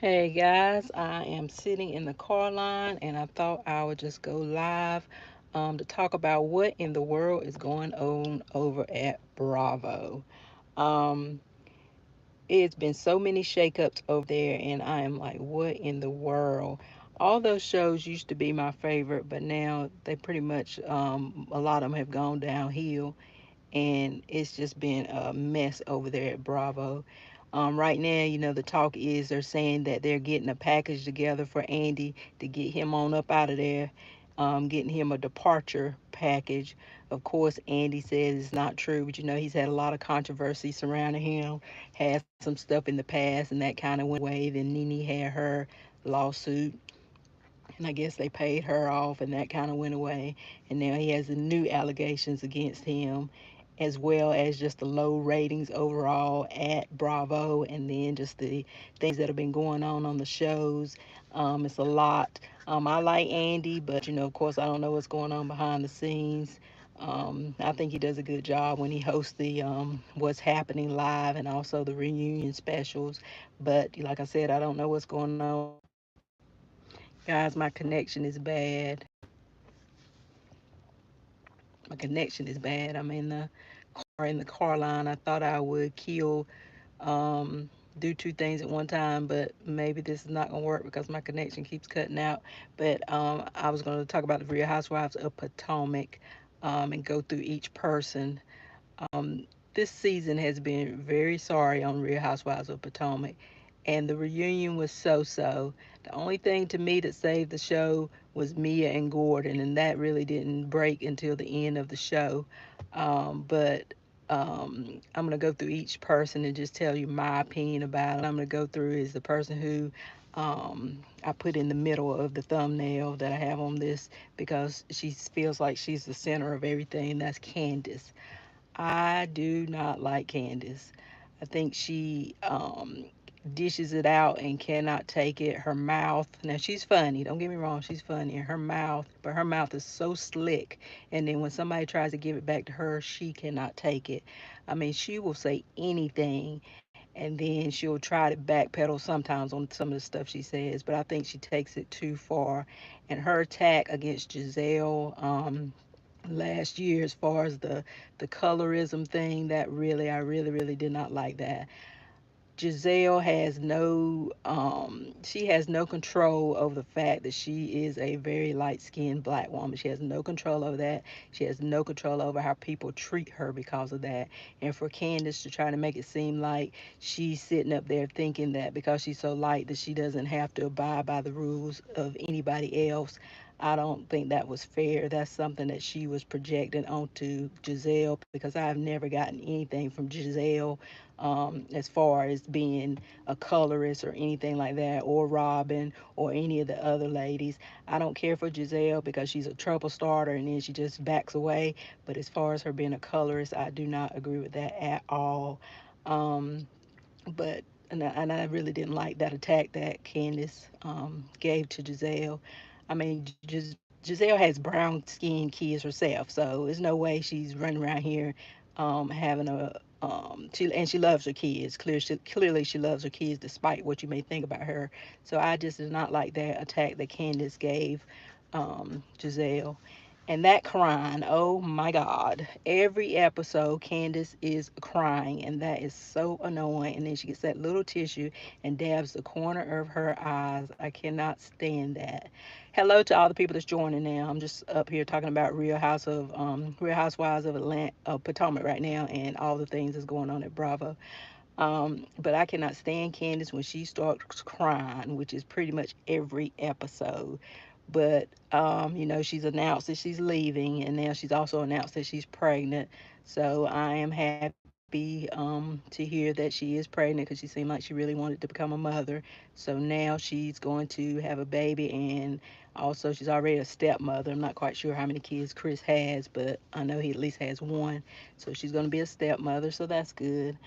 Hey guys, I am sitting in the car line and I thought I would just go live to talk about what in the world is going on over at Bravo. Um, it's been so many shakeups over there, and I am like, what in the world? All those shows used to be my favorite, but now they pretty much, a lot of them have gone downhill, and it's just been a mess over there at Bravo. Right now, the talk is they're saying that they're getting a package together for Andy to get him on up out of there, getting him a departure package. Of course, Andy says it's not true, but he's had a lot of controversy surrounding him, had some stuff in the past, and that kind of went away. Then Nene had her lawsuit, and I guess they paid her off, and that kind of went away. And now he has the new allegations against him, as well as just the low ratings overall at Bravo, and then just the things that have been going on the shows. It's a lot. I like Andy, but of course, I don't know what's going on behind the scenes. I think he does a good job when he hosts the What's Happening Live and also the reunion specials. But like I said, I don't know what's going on. Guys, my connection is bad. My connection is bad. I'm in the car line. I thought I would um, do two things at one time, but maybe this is not gonna work because my connection keeps cutting out. But I was gonna talk about the Real Housewives of Potomac, and go through each person. Um, this season has been very sorry on Real Housewives of Potomac, and the reunion was so. The only thing to me that saved the show was Mia and Gordon, and that really didn't break until the end of the show. But I'm gonna go through each person and just tell you my opinion about it. I'm gonna go through is the person who I put in the middle of the thumbnail that I have on this because she feels like she's the center of everything. That's Candiace. I do not like Candiace. I think she dishes it out and cannot take it. Her mouth, now she's funny, don't get me wrong, she's funny in her mouth, but her mouth is so slick. And then when somebody tries to give it back to her, she cannot take it. I mean, she will say anything and then she'll try to backpedal sometimes on some of the stuff she says, but I think she takes it too far. And her attack against Gizelle, last year as far as the colorism thing, that really I really did not like that. Giselle has she has no control over the fact that she is a very light-skinned black woman. She has no control over that. She has no control over how people treat her because of that. And for Candace to try to make it seem like she's sitting up there thinking that because she's so light that she doesn't have to abide by the rules of anybody else, I don't think that was fair. That's something that she was projecting onto Giselle because I've never gotten anything from Giselle as far as being a colorist or anything like that, or Robin or any of the other ladies. I don't care for Giselle because she's a trouble starter and then she just backs away. But as far as her being a colorist, I do not agree with that at all. Um, but and I really didn't like that attack that Candiace gave to Giselle. I mean, Giselle has brown skinned kids herself, so there's no way she's running around here having a she loves her kids. Clearly she loves her kids despite what you may think about her. So I just did not like that attack that Candiace gave Giselle. And that crying, oh my God. Every episode, Candace is crying, and that is so annoying. And then she gets that little tissue and dabs the corner of her eyes. I cannot stand that. Hello to all the people that's joining now. I'm just up here talking about Real Housewives of Potomac right now, and all the things that's going on at Bravo. But I cannot stand Candace when she starts crying, which is pretty much every episode. But she's announced that she's leaving, and now she's also announced that she's pregnant. So I am happy to hear that she is pregnant because she seemed like she really wanted to become a mother. So now she's going to have a baby, and also she's already a stepmother. I'm not quite sure how many kids Chris has, but I know he at least has one. So she's going to be a stepmother, so that's good.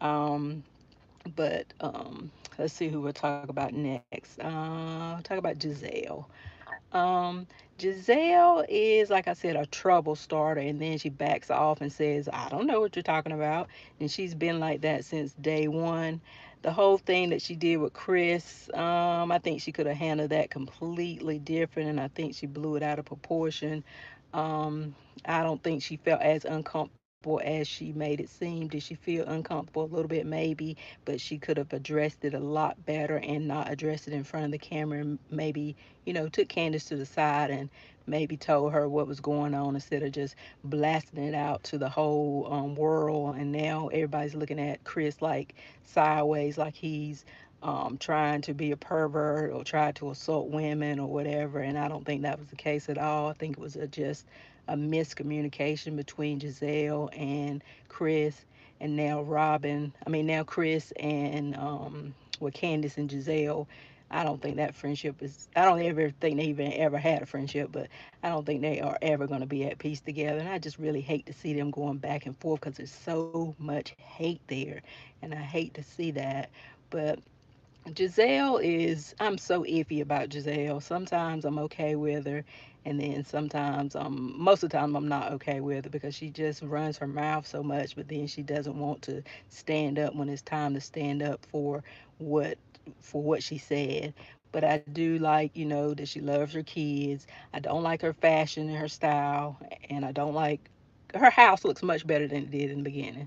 Um, but let's see who we'll talk about next. Talk about Giselle. Um, Giselle is, like I said, a trouble starter, and then she backs off and says, I don't know what you're talking about. And she's been like that since day one. The whole thing that she did with Chris, I think she could have handled that completely different, and I think she blew it out of proportion. Um, I don't think she felt as uncomfortable as she made it seem. Did she feel uncomfortable? A little bit, maybe, but she could have addressed it a lot better and not addressed it in front of the camera, and maybe, took Candiace to the side and maybe told her what was going on instead of just blasting it out to the whole world. And now everybody's looking at Chris like sideways, like he's trying to be a pervert or try to assault women or whatever. And I don't think that was the case at all. I think it was just a miscommunication between Gizelle and Chris, and now now Chris and with Candiace and Giselle. I don't think that friendship is. I don't ever think they even ever had a friendship, but I don't think they are ever going to be at peace together. And I just really hate to see them going back and forth because there's so much hate there, and I hate to see that. But Giselle is, I'm so iffy about Giselle. Sometimes I'm okay with her, and then sometimes, most of the time, I'm not okay with her because she just runs her mouth so much, but then she doesn't want to stand up when it's time to stand up what what she said. But I do like, that she loves her kids. I don't like her fashion and her style, and I don't like her house looks much better than it did in the beginning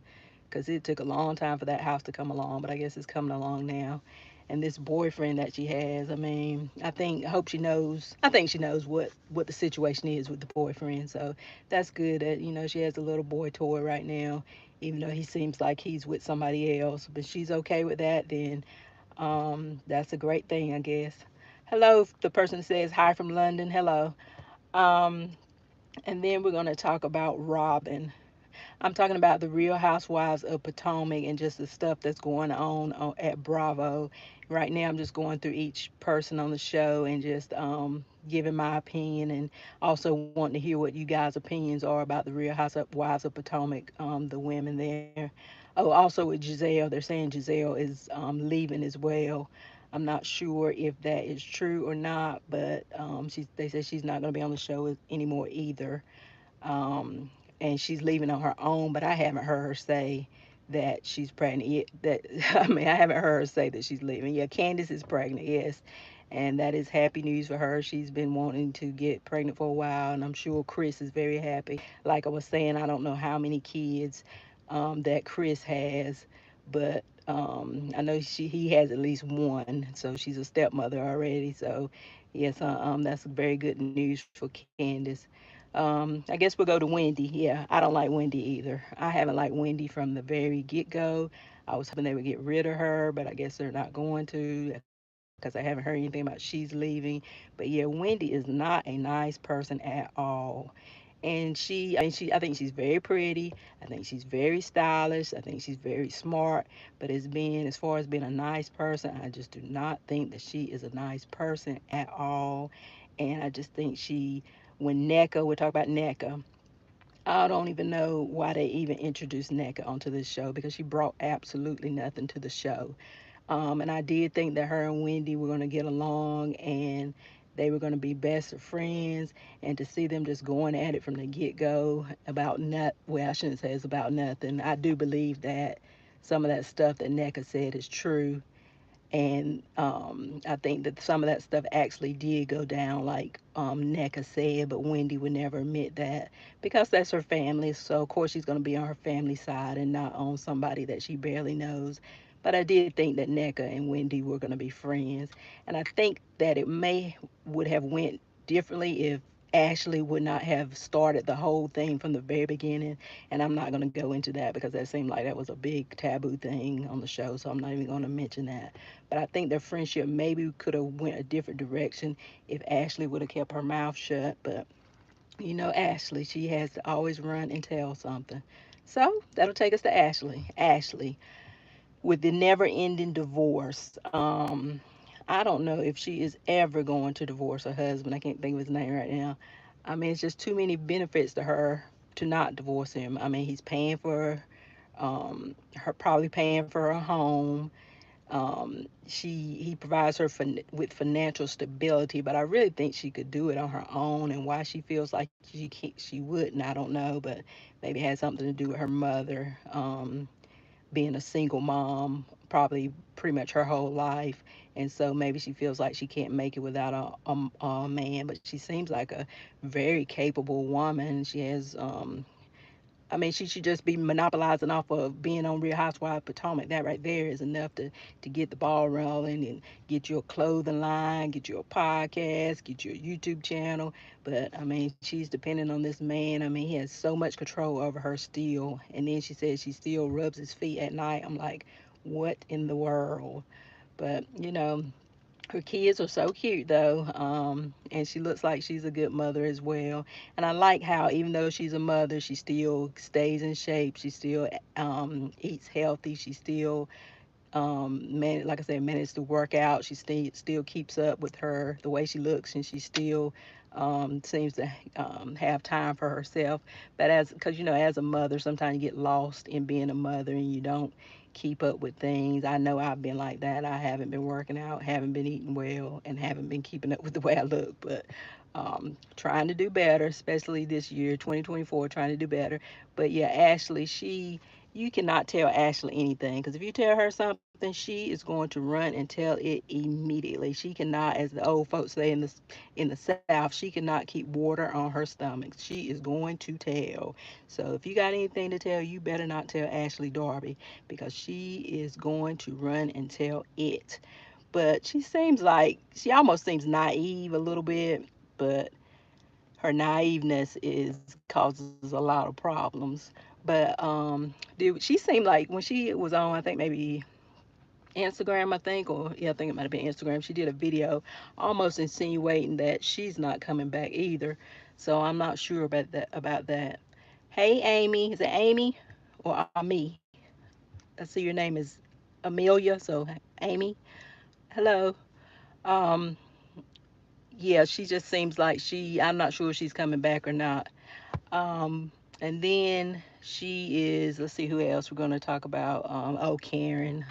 because it took a long time for that house to come along, but I guess it's coming along now. And this boyfriend that she has, I hope she knows. I think she knows what the situation is with the boyfriend. So that's good that she has a little boy toy right now, even though he seems like he's with somebody else. But she's okay with that. Then that's a great thing, I guess. Hello, the person says hi from London. Hello. Um, and then we're gonna talk about Robin. I'm talking about the Real Housewives of Potomac and just the stuff that's going on at Bravo. Right now, I'm just going through each person on the show and just giving my opinion, and also wanting to hear what you guys' opinions are about the Real Housewives of Potomac, the women there. Oh, also with Giselle, they're saying Giselle is leaving as well. I'm not sure if that is true or not, but they said she's not going to be on the show anymore either, um, and she's leaving on her own. But I haven't heard her say that she's pregnant yet. That I haven't heard her say that she's leaving. Yeah, Candiace is pregnant, yes, and that is happy news for her. She's been wanting to get pregnant for a while, and I'm sure Chris is very happy. Like I was saying, I don't know how many kids that Chris has, but I know he has at least one, so she's a stepmother already. So yes, that's very good news for Candiace. I guess we'll go to Wendy. Yeah, I don't like Wendy either. I haven't liked Wendy from the very get go. I was hoping they would get rid of her, but I guess they're not going to because I haven't heard anything about she's leaving. But yeah, Wendy is not a nice person at all. And I think she's very pretty. I think she's very stylish. I think she's very smart. But as far as being a nice person, I just do not think that she is a nice person at all. And I just think when NECA, we talk about NECA, I don't even know why they even introduced NECA onto this show because she brought absolutely nothing to the show. And I did think that her and Wendy were going to get along and they were going to be best of friends. And to see them just going at it from the get go about well, I shouldn't say it's about nothing. I do believe that some of that stuff that NECA said is true, and I think that some of that stuff actually did go down, like NECA said, but Wendy would never admit that because that's her family. So, of course, she's going to be on her family side and not on somebody that she barely knows. But I did think that NECA and Wendy were going to be friends. And I think that it would have went differently if Ashley would not have started the whole thing from the very beginning. And I'm not going to go into that because that seemed like that was a big taboo thing on the show. So I'm not even going to mention that. But I think their friendship maybe could have went a different direction if Ashley would have kept her mouth shut. But Ashley, she has to always run and tell something. So that'll take us to Ashley. Ashley, with the never-ending divorce. I don't know if she is ever going to divorce her husband. I can't think of his name right now. It's just too many benefits to her to not divorce him. He's paying for her, probably paying for her home. He provides her with financial stability, but I really think she could do it on her own. And why she feels like she wouldn't, I don't know. But maybe it has something to do with her mother being a single mom probably pretty much her whole life, and so maybe she feels like she can't make it without a man. But she seems like a very capable woman. She has I mean, she should just be monopolizing off of being on Real Housewives of Potomac. That right there is enough to get the ball rolling and get you a clothing line, get you a podcast, get you a YouTube channel. But I mean, she's dependent on this man. I mean, he has so much control over her still. And then she says she still rubs his feet at night. I'm like, what in the world? But, her kids are so cute though, and she looks like she's a good mother as well. And I like how even though she's a mother, she still stays in shape. She still eats healthy. She still like I said, managed to work out. She still keeps up with her the way she looks, and she still seems to have time for herself. But because as a mother, sometimes you get lost in being a mother, and you don't keep up with things. I know I've been like that. I haven't been working out, haven't been eating well, and haven't been keeping up with the way I look. But trying to do better, especially this year, 2024, trying to do better. But yeah, Ashley, you cannot tell Ashley anything because if you tell her something, she is going to run and tell it immediately. She cannot, as the old folks say in the South, she cannot keep water on her stomach. She is going to tell. So if you got anything to tell, you better not tell Ashley Darby because she is going to run and tell it. But she almost seems naive a little bit, but her naiveness is causes a lot of problems. But she seemed like when she was on, I think maybe Instagram, I think, or yeah, I think it might have been Instagram. She did a video almost insinuating that she's not coming back either. So I'm not sure about that. Hey, Amy, is it Amy or Ami? I see your name is Amelia, so Amy. Hello. Um, yeah, she just seems like I'm not sure if she's coming back or not. Um, and then let's see who else we're going to talk about. Oh, Karen.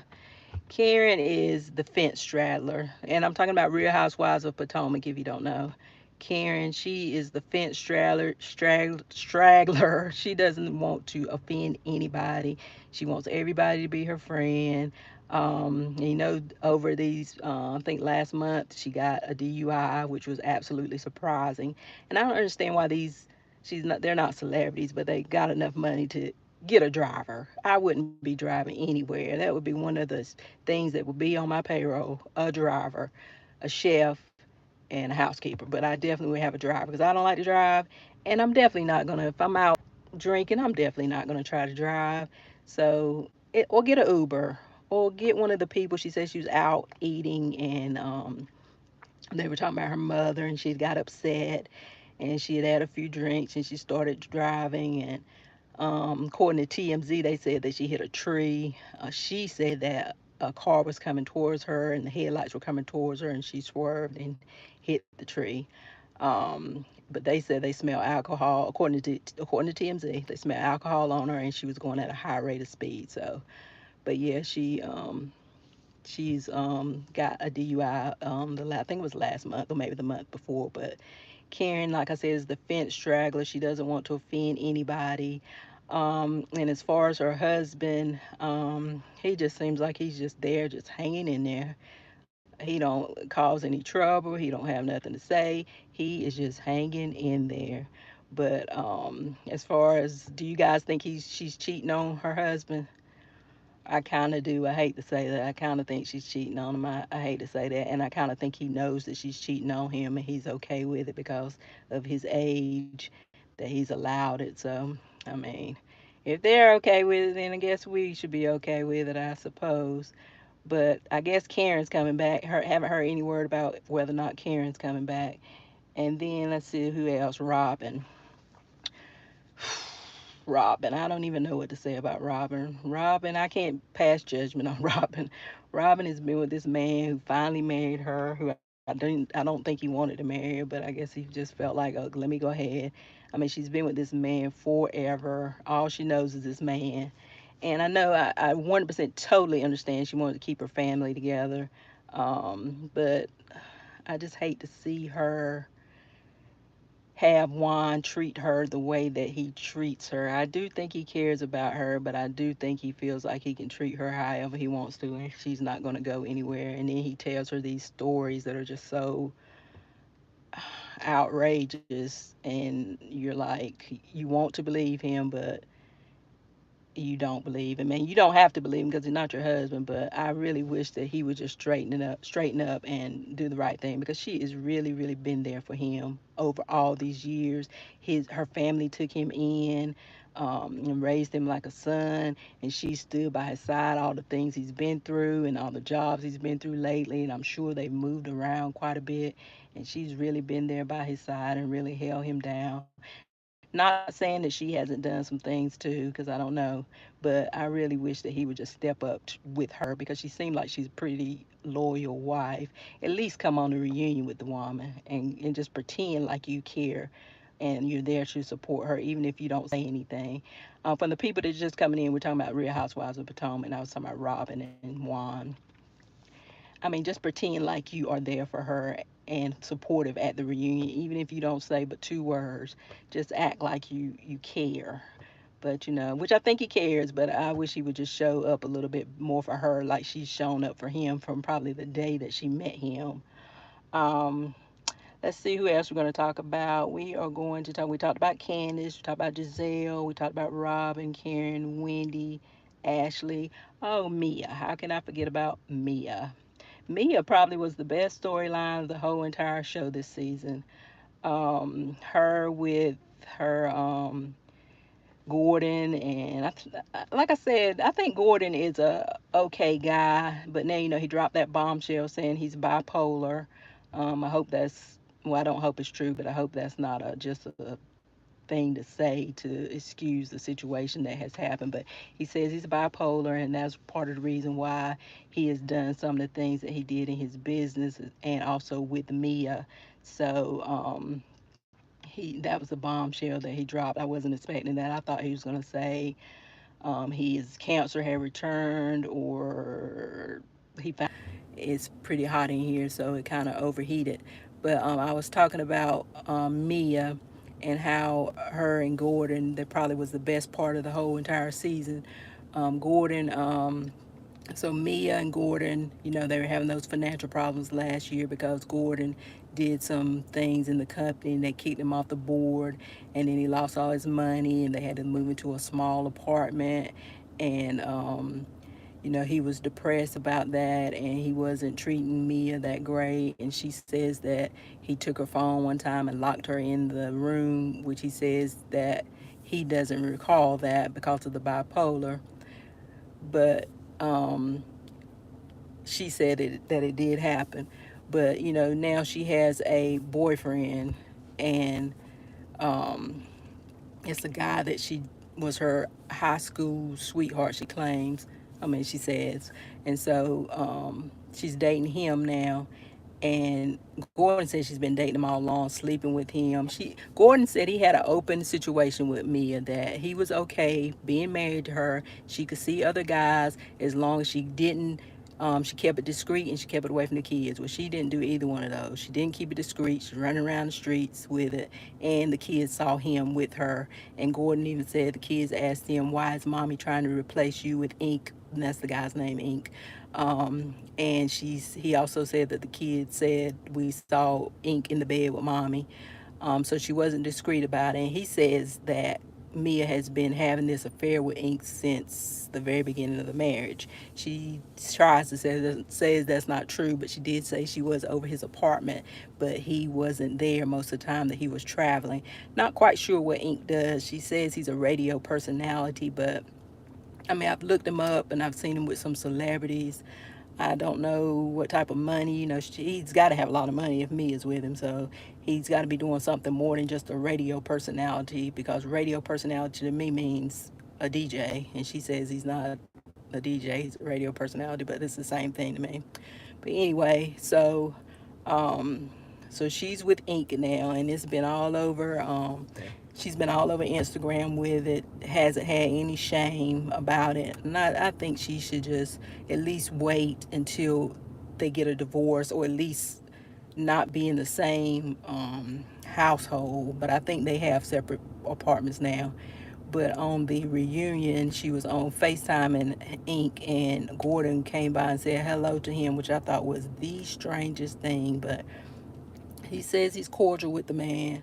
Karen is the fence straddler. And I'm talking about Real Housewives of Potomac, if you don't know. Karen, she is the fence straggler. She doesn't want to offend anybody. She wants everybody to be her friend. Over I think last month she got a DUI, which was absolutely surprising. And I don't understand why they're not celebrities, but they got enough money to get a driver. I wouldn't be driving anywhere. That would be one of the things that would be on my payroll: a driver, a chef, and a housekeeper. But I definitely would have a driver because I don't like to drive, and I'm definitely not gonna. If I'm out drinking, I'm definitely not gonna try to drive. Or get an Uber, or get one of the people. She said she was out eating, and they were talking about her mother, and she got upset, and she had a few drinks, and she started driving, and according to TMZ, they said that she hit a tree. She said that a car was coming towards her and the headlights were coming towards her and she swerved and hit the tree. But they said they smell alcohol. According to TMZ, they smell alcohol on her and she was going at a high rate of speed. So, but yeah, she's got a DUI. I think it was last month or maybe the month before. But Karen, like I said, is the fence straggler. She doesn't want to offend anybody. And as far as her husband, he just seems like he's just there, just hanging in there. He don't cause any trouble. He don't have nothing to say. He is just hanging in there. But as far as, do you guys think she's cheating on her husband? I kind of do. I hate to say that. I kind of think she's cheating on him. I hate to say that. And I kind of think he knows that she's cheating on him and he's okay with it because of his age, that he's allowed it. So, I mean, if they're okay with it, then I guess we should be okay with it, I suppose. But I guess Karen's coming back. Haven't heard any word about whether or not Karen's coming back. And then let's see who else. Robin. Robin. I don't even know what to say about Robin. Robin, I can't pass judgment on Robin. Robin has been with this man who finally married her, who I don't think he wanted to marry her, but I guess he just felt like, oh, let me go ahead. I mean, she's been with this man forever. All she knows is this man. And I know I 100% totally understand she wanted to keep her family together. But I just hate to see her have Juan treat her the way that he treats her. I do think he cares about her, but I do think he feels like he can treat her however he wants to, and she's not going to go anywhere. And then he tells her these stories that are just so outrageous, and you're like, you want to believe him, but you don't believe him. And you don't have to believe him because he's not your husband, but I really wish that he would just straighten up and do the right thing, because she has really, really been there for him over all these years. Her family took him in, and raised him like a son, and she stood by his side all the things he's been through and all the jobs he's been through lately, and I'm sure they've moved around quite a bit, and she's really been there by his side and really held him down. Not saying that she hasn't done some things too, because I don't know, but I really wish that he would just step up with her, because she seemed like she's a pretty loyal wife. At least come on the reunion with the woman and just pretend like you care and you're there to support her, even if you don't say anything. From the people that's just coming in, we're talking about Real Housewives of Potomac, and I was talking about Robin and Juan. I mean, just pretend like you are there for her and supportive at the reunion, even if you don't say but two words. Just act like you care. But which I think he cares, but I wish he would just show up a little bit more for her, like she's shown up for him from probably the day that she met him. Um, let's see who else we're going to talk about. We are going to talk. We talked about Candiace. We talked about Gizelle. We talked about Robin, Karen, Wendy, Ashley. Oh, Mia. How can I forget about Mia? Mia probably was the best storyline of the whole entire show this season. Her with her Gordon, and like I said, I think Gordon is a okay guy, but now he dropped that bombshell saying he's bipolar. I hope that's, well, I don't hope it's true, but I hope that's not just a thing to say to excuse the situation that has happened. But he says he's bipolar, and that's part of the reason why he has done some of the things that he did in his business and also with Mia. So he that was a bombshell that he dropped. I wasn't expecting that. I thought he was going to say his cancer had returned, or he found it's pretty hot in here, so it kind of overheated. But I was talking about Mia and how her and Gordon, that probably was the best part of the whole entire season. Gordon, so Mia and Gordon, they were having those financial problems last year because Gordon did some things in the company and they kicked him off the board, and then he lost all his money and they had to move into a small apartment, and he was depressed about that, and he wasn't treating Mia that great, and she says that he took her phone one time and locked her in the room, which he says that he doesn't recall that because of the bipolar, but um, she said that it did happen. But now she has a boyfriend, and um, it's a guy that she was her high school sweetheart, she claims. I mean, she says. And so she's dating him now. And Gordon said she's been dating him all along, sleeping with him. Gordon said he had an open situation with Mia, that he was okay being married to her. She could see other guys as long as she didn't. She kept it discreet and she kept it away from the kids. Well, she didn't do either one of those. She didn't keep it discreet. She was running around the streets with it, and the kids saw him with her. And Gordon even said the kids asked him, "Why is mommy trying to replace you with Ink?" And that's the guy's name, Ink. And he also said that the kids said we saw Ink in the bed with mommy. So she wasn't discreet about it. And he says that Mia has been having this affair with Ink since the very beginning of the marriage. She tries to say says that's not true, but she did say she was over his apartment, but he wasn't there most of the time that he was traveling. Not quite sure what Ink does. She says he's a radio personality, but I mean, I've looked him up and I've seen him with some celebrities. I don't know what type of money. He's got to have a lot of money if Mia's with him. So he's got to be doing something more than just a radio personality, because radio personality to me means a DJ. And she says he's not a DJ, he's a radio personality, but it's the same thing to me. But anyway, um, so she's with Ink now, and it's been all over. She's been all over Instagram with it. Hasn't had any shame about it. And I think she should just at least wait until they get a divorce, or at least not be in the same household, but I think they have separate apartments now. But on the reunion, she was on FaceTime and Ink, and Gordon came by and said hello to him, which I thought was the strangest thing. But he says he's cordial with the man.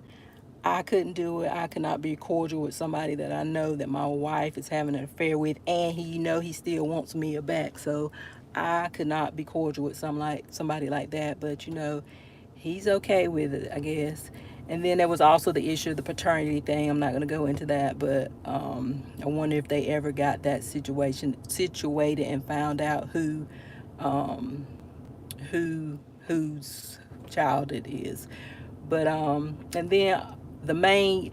I couldn't do it. I could not be cordial with somebody that I know that my wife is having an affair with, and he still wants me back. So I could not be cordial with somebody like that. But he's okay with it, I guess. And then there was also the issue of the paternity thing. I'm not going to go into that, but I wonder if they ever got that situation situated and found out um, who whose child it is. But and then the main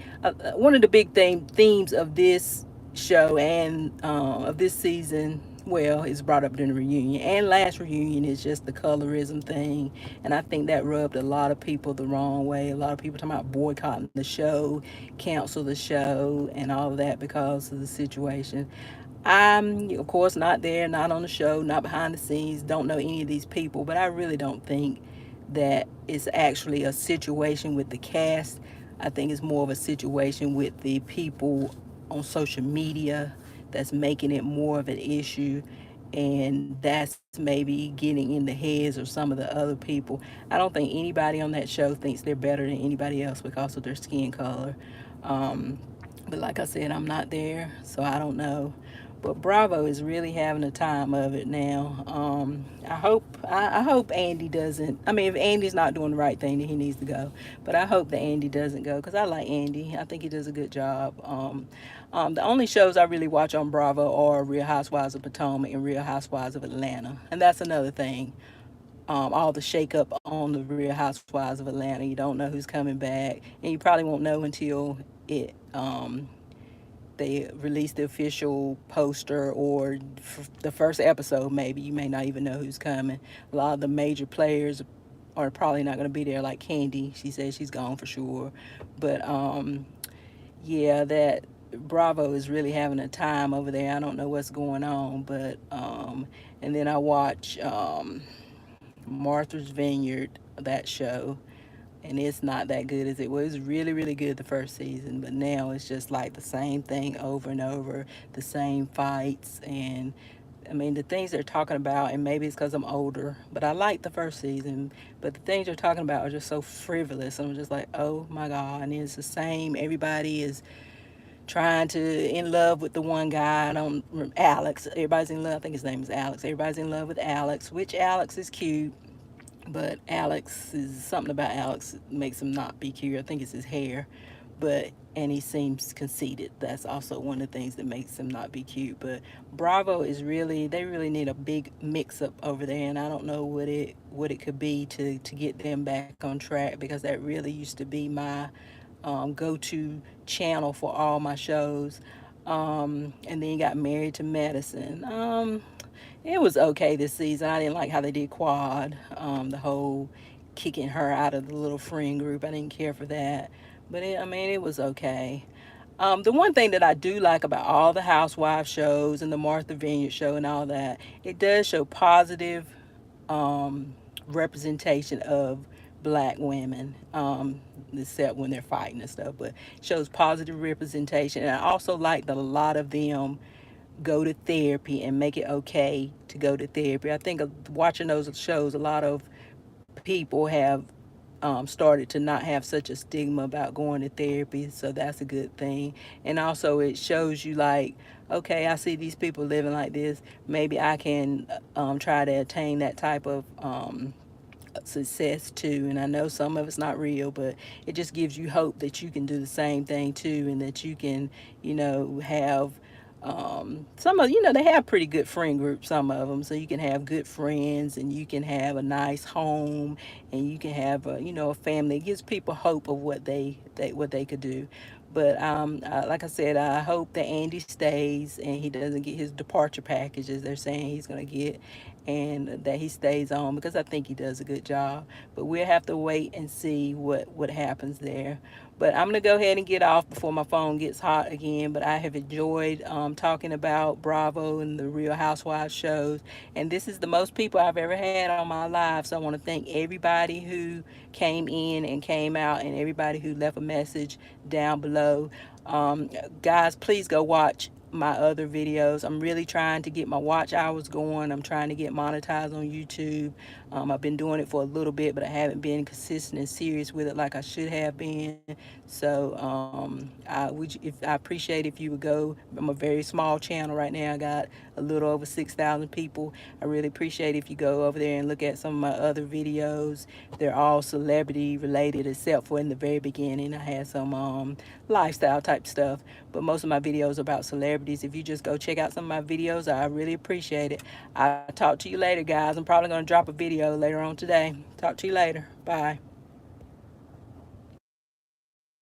one of the big themes of this show and of this season, well, is brought up during the reunion and last reunion, is just the colorism thing. And I think that rubbed a lot of people the wrong way. A lot of people talking about boycotting the show, cancel the show, and all of that because of the situation. I'm, of course, not there, not on the show, not behind the scenes, don't know any of these people, but I really don't think that it's actually a situation with the cast. I think it's more of a situation with the people on social media that's making it more of an issue. And that's maybe getting in the heads of some of the other people. I don't think anybody on that show thinks they're better than anybody else because of their skin color. Um, but like I said, I'm not there, so I don't know. But Bravo is really having a time of it now. I hope Andy doesn't. I mean, if Andy's not doing the right thing, then he needs to go. But I hope that Andy doesn't go because I like Andy. I think he does a good job. The only shows I really watch on Bravo are Real Housewives of Potomac and Real Housewives of Atlanta, and that's another thing. All the shakeup on the Real Housewives of Atlanta. You don't know who's coming back, and you probably won't know until it they release the official poster or the first episode. Maybe you may not even know who's coming. A lot of the major players are probably not going to be there. Like Candy, she says she's gone for sure. But yeah, that Bravo is really having a time over there. I don't know what's going on, but and then I watch Martha's Vineyard, that show, and it's not that good as it was. It was really, really good the first season, but now it's just like the same thing over and over, the same fights, and I mean the things they're talking about, and maybe it's because I'm older, but I like the first season, but the things they're talking about are just so frivolous. I'm just like, oh my god, and it's the same. Everybody is trying to in love with the one guy. I don't Alex. Everybody's in love. I think his name is Alex. Everybody's in love with Alex, which Alex is cute. But Alex is something about Alex makes him not be cute. I think it's his hair, but and he seems conceited. That's also one of the things that makes him not be cute. But Bravo is really they really need a big mix up over there, and I don't know what it could be to get them back on track because that really used to be my go to channel for all my shows. And then he got married to Madison. It was okay this season. I didn't like how they did Quad, the whole kicking her out of the little friend group. I didn't care for that, but I mean, it was okay. The one thing that I do like about all the Housewives shows and the Martha Vineyard show and all that, it does show positive um, representation of black women, except when they're fighting and stuff, but shows positive representation. And I also like that a lot of them go to therapy and make it okay to go to therapy. I think watching those shows, a lot of people have started to not have such a stigma about going to therapy, so that's a good thing. And also, it shows you like, okay, I see these people living like this. Maybe I can try to attain that type of success too. And I know some of it's not real, but it just gives you hope that you can do the same thing too, and that you can, have some of they have pretty good friend groups, some of them, so you can have good friends and you can have a nice home and you can have a family. It gives people hope of what they could do. But like I said, I hope that Andy stays and he doesn't get his departure package as they're saying he's going to get. and that he stays on because I think he does a good job. But we'll have to wait and see what happens there. But I'm gonna go ahead and get off before my phone gets hot again. But I have enjoyed talking about Bravo and the Real Housewives shows, and this is the most people I've ever had on my live. So I want to thank everybody who came in and came out, and everybody who left a message down below. Guys, please go watch my other videos. I'm really trying to get my watch hours going. I'm trying to get monetized on YouTube. I've been doing it for a little bit, but I haven't been consistent and serious with it like I should have been. So I appreciate if you would go. I'm a very small channel right now. I got a little over 6,000 people. I really appreciate if you go over there and look at some of my other videos. They're all celebrity related, except for in the very beginning I had some lifestyle type stuff. But most of my videos are about celebrities. If you just go check out some of my videos, I really appreciate it. I'll talk to you later, guys. I'm probably going to drop a video later on today. Talk to you later. Bye.